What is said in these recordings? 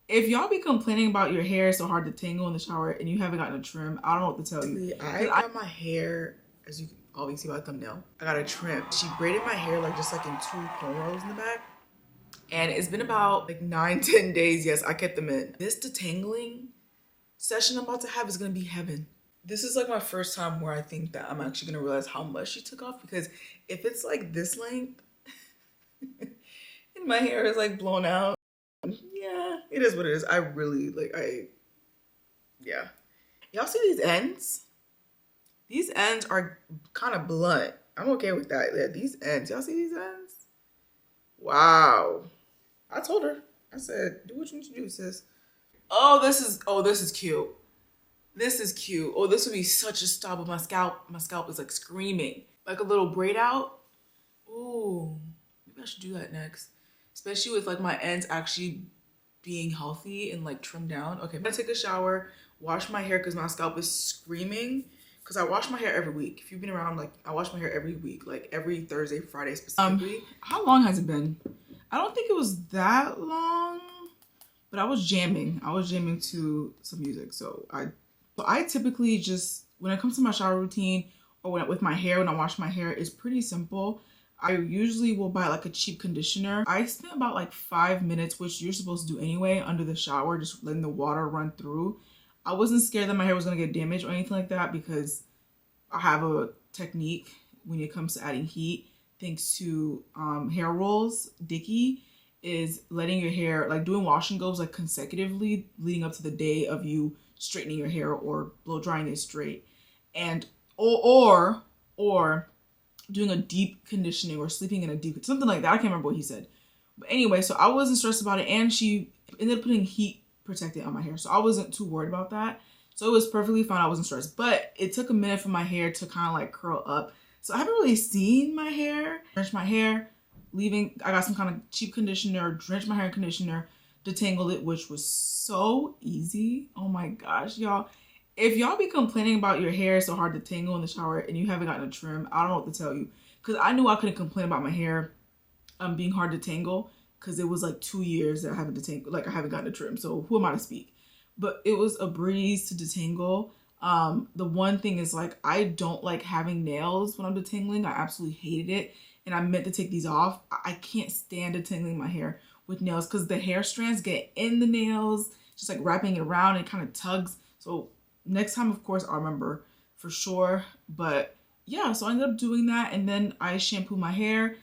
If y'all be complaining about your hair so hard to tangle in the shower and you haven't gotten a trim, I don't know what to tell you. I got my hair, as you can obviously see by the thumbnail, I got a trim. She braided my hair like just like in 2 cornrows in the back. And it's been about like 9-10 days. Yes, I kept them in. This detangling session I'm about to have is gonna be heaven. This is like my first time where I think that I'm actually gonna realize how much she took off, because if it's like this length and my hair is like blown out, yeah, it is what it is. I really yeah. Y'all see these ends? These ends are kind of blunt. I'm okay with that. Yeah, these ends. Y'all see these ends? Wow. I told her. I said, do what you need to do, sis. Oh, this is cute. This is cute. Oh, this would be such a style, but my scalp is like screaming. Like a little braid out. Ooh, maybe I should do that next. Especially with like my ends actually being healthy and like trimmed down. Okay, I'm gonna take a shower, wash my hair because my scalp is screaming. Because I wash my hair every week. If you've been around, like I wash my hair every week, like every Thursday, Friday specifically. How long has it been? I don't think it was that long, but I was jamming. I was jamming to some music. So I typically just, when it comes to my shower routine or with my hair, when I wash my hair, it's pretty simple. I usually will buy like a cheap conditioner. I spent about like 5 minutes, which you're supposed to do anyway, under the shower, just letting the water run through. I wasn't scared that my hair was gonna get damaged or anything like that, because I have a technique when it comes to adding heat, thanks to hair rolls. Dickie is letting your hair, like doing wash and goes like consecutively leading up to the day of you straightening your hair or blow drying it straight, and or doing a deep conditioning or sleeping in a deep, something like that. I can't remember what he said, but anyway, so I wasn't stressed about it, and she ended up putting heat protectant on my hair, so I wasn't too worried about that. So it was perfectly fine. I wasn't stressed, but it took a minute for my hair to kind of like curl up. So I haven't really seen my hair, drench my hair, I got some kind of cheap conditioner, drenched my hair in conditioner, detangled it, which was so easy. Oh my gosh, y'all. If y'all be complaining about your hair so hard to tangle in the shower and you haven't gotten a trim, I don't know what to tell you. Because I knew I couldn't complain about my hair being hard to tangle, because it was like 2 years that I haven't detangled, like I haven't gotten a trim. So who am I to speak? But it was a breeze to detangle. The one thing is, like, I don't like having nails when I'm detangling. I absolutely hated it. And I meant to take these off. I can't stand detangling my hair with nails, because the hair strands get in the nails, just like wrapping it around, and it kind of tugs. So next time, of course, I'll remember for sure. But yeah, so I ended up doing that, and then I shampoo my hair.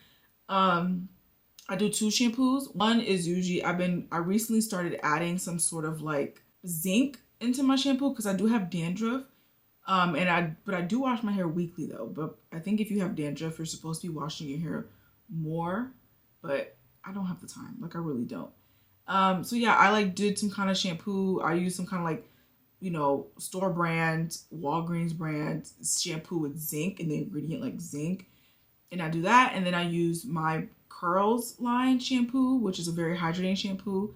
I do 2 shampoos. One is usually, I recently started adding some sort of like zinc into my shampoo, because I do have dandruff. But I do wash my hair weekly though. But I think if you have dandruff, you're supposed to be washing your hair more, but I don't have the time. Like, I really don't. So yeah, I like did some kind of shampoo. I used some kind of like, store brand, Walgreens brand shampoo with zinc, and the ingredient like zinc. And I do that, and then I use my Curls line shampoo, which is a very hydrating shampoo.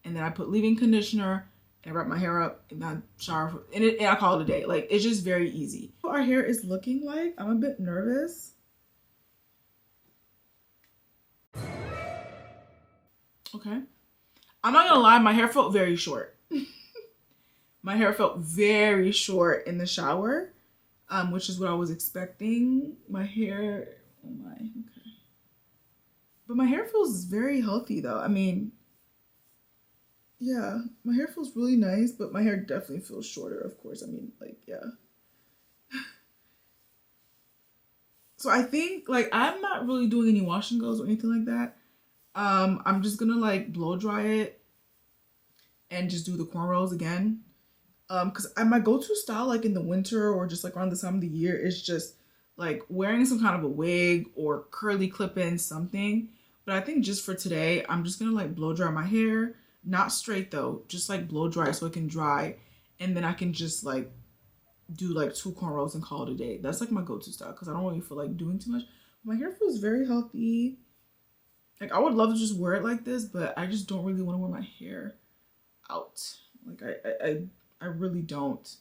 And then I put leave-in conditioner, and I wrap my hair up, and I shower, and I call it a day. Like, it's just very easy. What our hair is looking like, I'm a bit nervous. Okay. I'm not gonna lie, my hair felt very short. My hair felt very short in the shower, which is what I was expecting. My hair, oh my, okay. But my hair feels very healthy though. I mean, yeah, my hair feels really nice, but my hair definitely feels shorter, of course. I mean, like, yeah. So I think, like, I'm not really doing any wash and goes or anything like that. I'm just gonna like blow dry it and just do the cornrows again. Because my go-to style, like in the winter or just like around this time of the year, is just like wearing some kind of a wig or curly clip-in something. But I think just for today, I'm just gonna like blow dry my hair. Not straight though, just like blow dry so it can dry. And then I can just like do like 2 cornrows and call it a day. That's like my go-to style, because I don't really feel like doing too much. My hair feels very healthy. Like, I would love to just wear it like this, but I just don't really want to wear my hair out. Like, I really don't.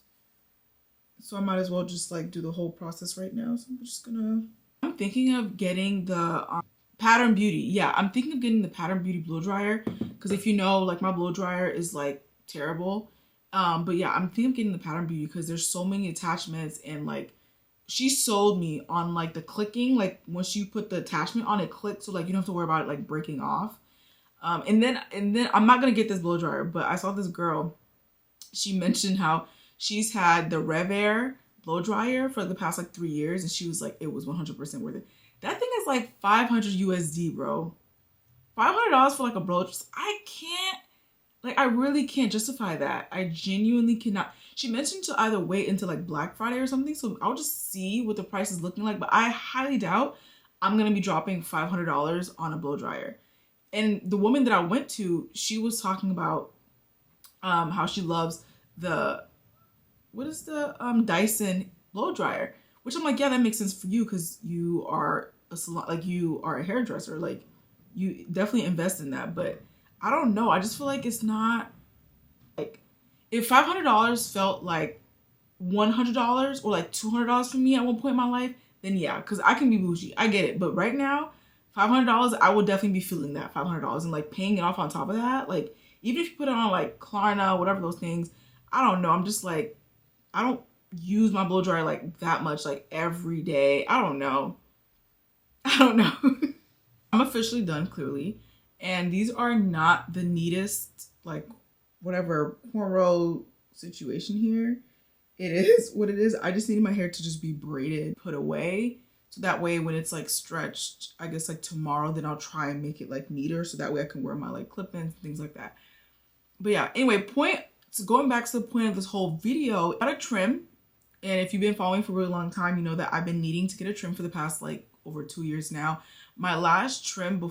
So I might as well just like do the whole process right now. So I'm just gonna, I'm thinking of getting the Pattern Beauty. Yeah, I'm thinking of getting the Pattern Beauty blow dryer because if you know, like my blow dryer is like terrible. But yeah, I'm thinking of getting the Pattern Beauty because there's so many attachments and like she sold me on like the clicking. Like once you put the attachment on, it clicks, so like you don't have to worry about it like breaking off. And then I'm not gonna get this blow dryer, but I saw this girl. She mentioned how she's had the Rev Air blow dryer for the past like 3 years, and she was like, it was 100% worth it. That thing is like 500 USD, bro. $500 for like a blow. I can't, like, I really can't justify that. I genuinely cannot. She mentioned to either wait until like Black Friday or something, so I'll just see what the price is looking like. But I highly doubt I'm gonna be dropping $500 on a blow dryer. And the woman that I went to, she was talking about how she loves the Dyson blow dryer, which I'm like, yeah, that makes sense for you because you are a salon, like you are a hairdresser, like you definitely invest in that. But I don't know, I just feel like it's not like, if $500 felt like $100 or like $200 for me at one point in my life, then yeah, because I can be bougie, I get it. But right now, $500, I would definitely be feeling that $500 and like paying it off on top of that. Like even if you put it on like Klarna, whatever those things, I don't know. I'm just like, I don't use my blow dryer like that much, like every day. I don't know. I'm officially done, clearly. And these are not the neatest, like, whatever cornrow situation here. It is what it is. I just need my hair to just be braided, put away. So that way when it's like stretched, I guess like tomorrow, then I'll try and make it like neater. So that way I can wear my like clip-ins and things like that. But yeah, anyway, going back to the point of this whole video, I got a trim. And if you've been following for a really long time, you know that I've been needing to get a trim for the past like over 2 years now. My last trim my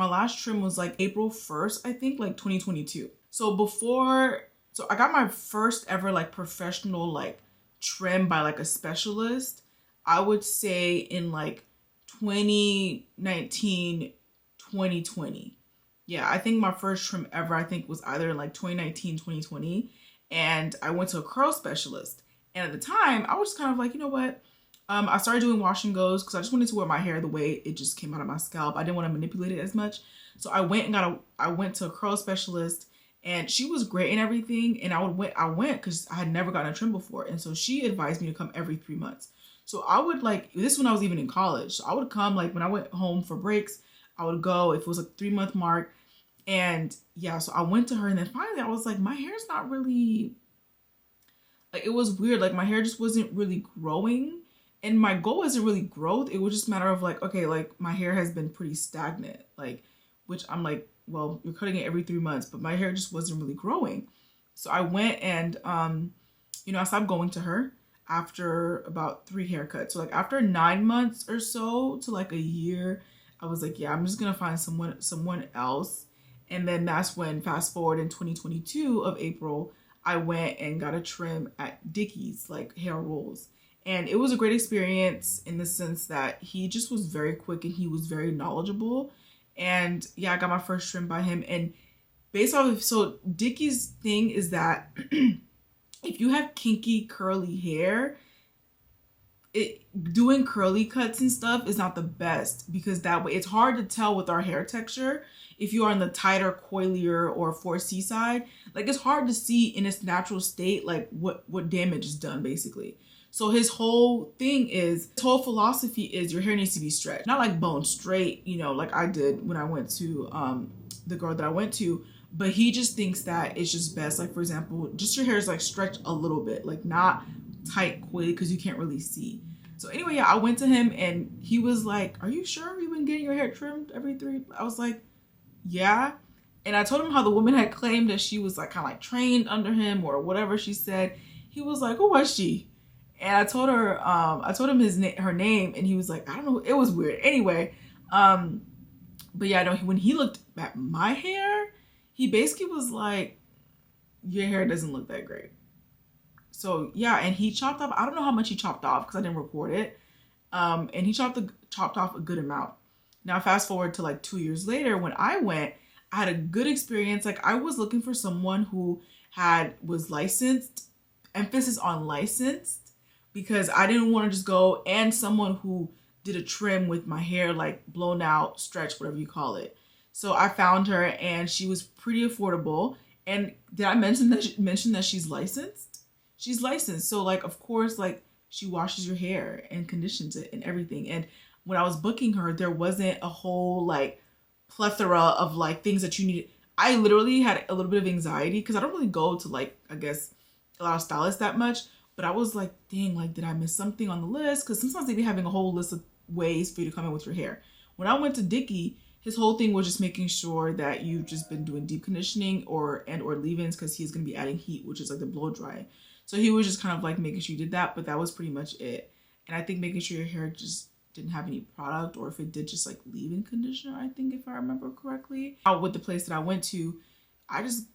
last trim was like April 1st, I think, like 2022. So I got my first ever like professional like trim by like a specialist, I would say in like 2019, 2020. Yeah, I think my first trim ever, I think, was either in like 2019, 2020. And I went to a curl specialist. And at the time, I was just kind of like, you know what? I started doing wash and goes because I just wanted to wear my hair the way it just came out of my scalp. I didn't want to manipulate it as much. So I went to a curl specialist, and she was great and everything. And I went because I had never gotten a trim before. And so she advised me to come every 3 months. So I would like, this when I was even in college. So I would come like when I went home for breaks, I would go if it was a 3-month mark. And yeah, so I went to her, and then finally I was like, my hair's not really, like, it was weird. Like my hair just wasn't really growing. And my goal isn't really growth. It was just a matter of like, okay, like my hair has been pretty stagnant, like, which I'm like, well, you're cutting it every 3 months, but my hair just wasn't really growing. So I went and, I stopped going to her after about 3 haircuts. So like after 9 months or so to like a year, I was like, yeah, I'm just going to find someone else. And then that's when, fast forward in 2022 of April, I went and got a trim at Dickies, like hair rolls. And it was a great experience in the sense that he just was very quick and he was very knowledgeable. And yeah, I got my first trim by him. And so Dickies' thing is that if you have kinky, curly hair, doing curly cuts and stuff is not the best, because that way it's hard to tell with our hair texture if you are on the tighter, coilier, or 4C side. Like it's hard to see in its natural state like what damage is done basically. So his whole philosophy is your hair needs to be stretched, not like bone straight, like I did when I went to the girl that I went to. But he just thinks that it's just best, like for example, just your hair is like stretched a little bit, like not tight coily because you can't really see. So anyway, yeah, I went to him and he was like, "Are you sure you've been getting your hair trimmed every 3?" I was like, "Yeah." And I told him how the woman had claimed that she was like kind of like trained under him or whatever she said. He was like, "Who was she?" And I told him her name, and he was like, "I don't know." It was weird. Anyway, but yeah, no, when he looked at my hair, he basically was like, "Your hair doesn't look that great." So yeah, and he chopped off, I don't know how much he chopped off because I didn't record it. And he chopped off a good amount. Now fast forward to like 2 years later, when I went, I had a good experience. Like I was looking for someone who was licensed, emphasis on licensed, because I didn't want to just go, and someone who did a trim with my hair like blown out, stretched, whatever you call it. So I found her and she was pretty affordable. And did I mention that she's licensed? She's licensed. So like, of course, like she washes your hair and conditions it and everything. And when I was booking her, there wasn't a whole like plethora of like things that you needed. I literally had a little bit of anxiety because I don't really go to like, I guess, a lot of stylists that much. But I was like, dang, like, did I miss something on the list? Because sometimes they be having a whole list of ways for you to come in with your hair. When I went to Dickie, his whole thing was just making sure that you've just been doing deep conditioning or leave-ins, because he's going to be adding heat, which is like the blow dry. So he was just kind of like making sure you did that, but that was pretty much it. And I think making sure your hair just didn't have any product, or if it did, just like leave-in conditioner, I think, if I remember correctly. Out with the place that I went to, I just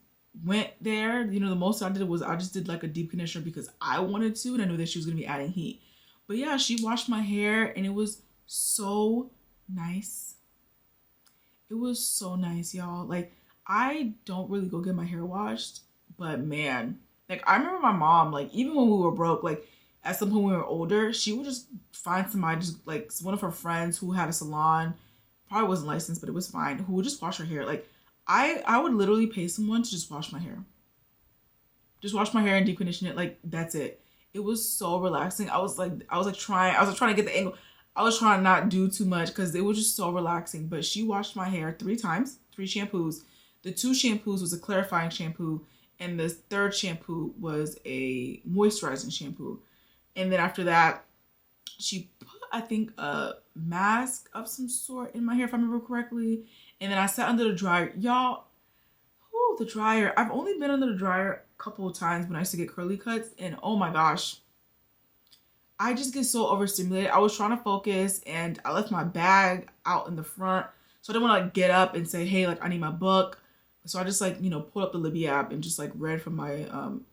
went there. You know, the most I did was I just did like a deep conditioner because I wanted to, and I knew that she was going to be adding heat. But yeah, she washed my hair and it was so nice. It was so nice, y'all. Like, I don't really go get my hair washed, but man, like, I remember my mom, like, even when we were broke, like, at some point when we were older, she would just find somebody, just like one of her friends who had a salon, probably wasn't licensed, but it was fine, who would just wash her hair. Like, I would literally pay someone to just wash my hair. Just wash my hair and deep condition it. Like, that's it. It was so relaxing. I was trying to get the angle. I was trying to not do too much because it was just so relaxing. But she washed my hair 3 times, 3 shampoos. The 2 shampoos was a clarifying shampoo, and the 3rd shampoo was a moisturizing shampoo. And then after that, she put, I think, a mask of some sort in my hair, if I remember correctly. And then I sat under the dryer. Y'all, the dryer. I've only been under the dryer a couple of times when I used to get curly cuts, and oh my gosh, I just get so overstimulated. I was trying to focus and I left my bag out in the front. So I didn't want to like get up and say, hey, like I need my book. So I just like, you know, pulled up the Libby app and just like read from my,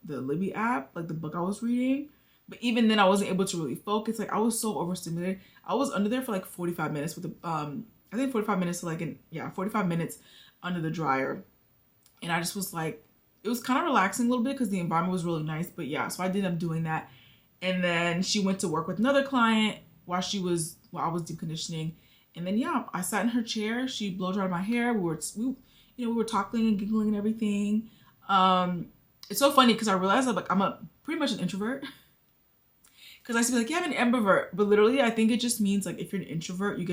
the Libby app, like the book I was reading. But even then I wasn't able to really focus. Like I was so overstimulated. I was under there for like 45 minutes with the, I think 45 minutes to 45 minutes under the dryer. And I just was like, it was kind of relaxing a little bit because the environment was really nice. But yeah, so I ended up doing that. And then she went to work with another client while I was deep conditioning. And then yeah, I sat in her chair. She blow dried my hair. We were talking and giggling and everything. It's so funny because I realized that like I'm pretty much an introvert. Because I used to be like, yeah, I'm an ambivert. But literally, I think it just means like if you're an introvert, you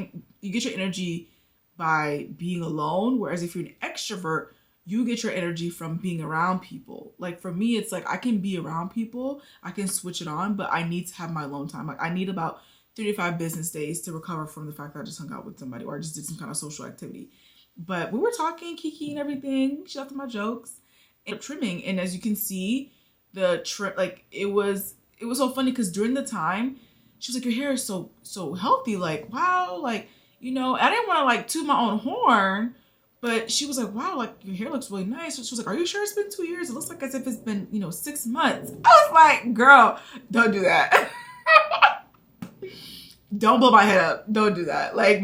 get your energy by being alone. Whereas if you're an extrovert, you get your energy from being around people. Like for me, it's like I can be around people, I can switch it on, but I need to have my alone time. Like I need about 35 business days to recover from the fact that I just hung out with somebody or I just did some kind of social activity. But we were talking, Kiki and everything. She laughed at my jokes and trimming. And as you can see, the trim, like it was so funny because during the time, she was like, your hair is so healthy. Like, wow, like, you know, I didn't want to like toot my own horn. But she was like, wow, like your hair looks really nice. She was like, are you sure it's been 2 years? It looks like as if it's been, 6 months. I was like, girl, don't do that. Don't blow my head up. Don't do that. Like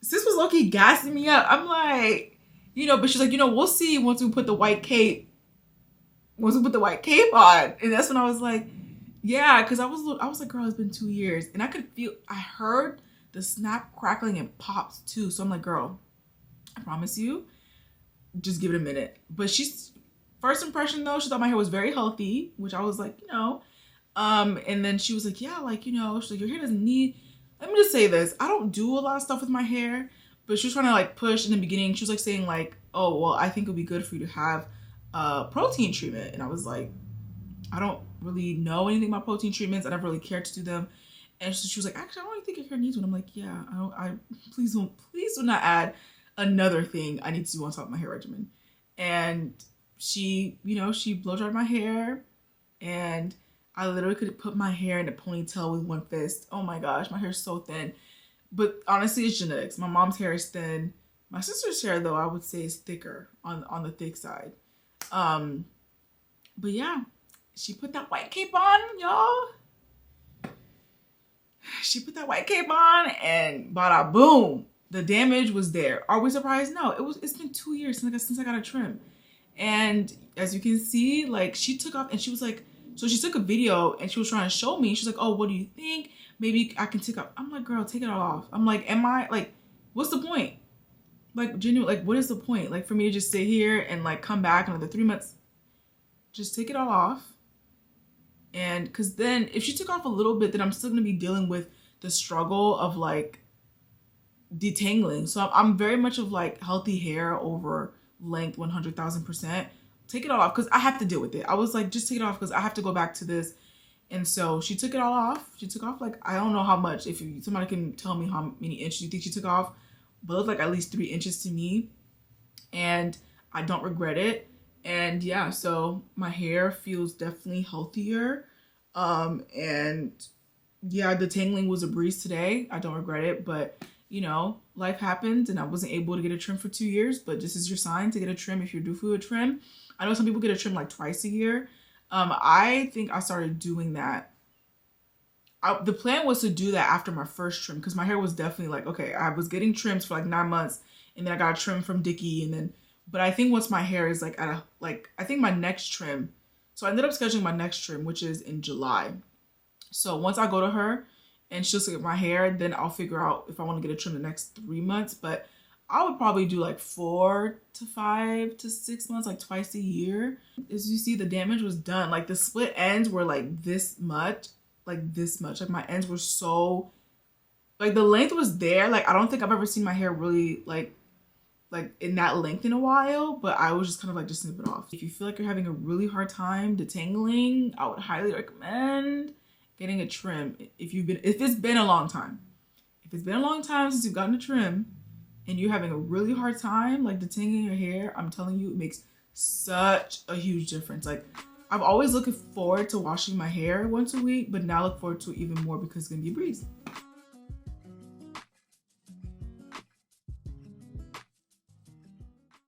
sis was low-key gassing me up. I'm like, but she's like, we'll see once we put the white cape on. And that's when I was like, yeah, because I was like, girl, it's been 2 years. And I heard the snap, crackling, and pops too. So I'm like, girl, I promise you, just give it a minute. But she's first impression though, she thought my hair was very healthy, which I was like, and then she was like, yeah, like, she's like, your hair doesn't need, let me just say this. I don't do a lot of stuff with my hair, but she was trying to like push in the beginning. She was like saying like, oh, well, I think it'd be good for you to have a protein treatment. And I was like, I don't really know anything about protein treatments. I never really cared to do them. And she was like, actually, I don't really think your hair needs one. I'm like, yeah, please do not add another thing I need to do on top of my hair regimen. And she blow dried my hair, and I literally could put my hair in a ponytail with one fist. Oh my gosh, my hair's so thin. But honestly, it's genetics. My mom's hair is thin. My sister's hair, though, I would say is thicker on the thick side. But yeah, she put that white cape on, y'all. She put that white cape on, and bada boom. The damage was there. Are we surprised? No, it's been 2 years since I got a trim. And as you can see, like she took off and she was like, So she took a video and she was trying to show me. She's like, oh, what do you think? Maybe I can take off. I'm like, girl, take it all off. I'm like, am I like, what's the point? Like, genuine, like, what is the point? Like, for me to just sit here and like come back in another 3 months, just take it all off. And because then if she took off a little bit, then I'm still gonna be dealing with the struggle of like detangling. So I'm very much of like healthy hair over length 100,000%. Take it all off because I have to deal with it. I was like, just take it off because I have to go back to this. And so she took it all off. She took off like, I don't know how much. If somebody can tell me how many inches you think she took off, but it looked like at least 3 inches to me. And I don't regret it. And yeah, so my hair feels definitely healthier. And yeah, the tangling was a breeze today. I don't regret it, but you know, life happens and I wasn't able to get a trim for 2 years, but this is your sign to get a trim if you're due for a trim. I know some people get a trim like twice a year. I think I started doing that. The plan was to do that after my first trim because my hair was definitely like, okay, I was getting trims for like 9 months and then I got a trim from Dickie and then, but I think once my hair is like at a, like, I think my next trim, so I ended up scheduling my next trim, which is in July. So once I go to her and she'll look at my hair, then I'll figure out if I want to get a trim the next 3 months. But I would probably do like 4 to 5 to 6 months, like twice a year. As you see, the damage was done. Like the split ends were like this much, like this much. Like my ends were so, like the length was there. Like I don't think I've ever seen my hair really like in that length in a while, but I was just kind of like, just snip it off. If you feel like you're having a really hard time detangling, I would highly recommend getting a trim. If it's been a long time. If it's been a long time since you've gotten a trim and you're having a really hard time like detangling your hair, I'm telling you, it makes such a huge difference. Like I've always looking forward to washing my hair once a week, but now I look forward to it even more because it's gonna be a breeze.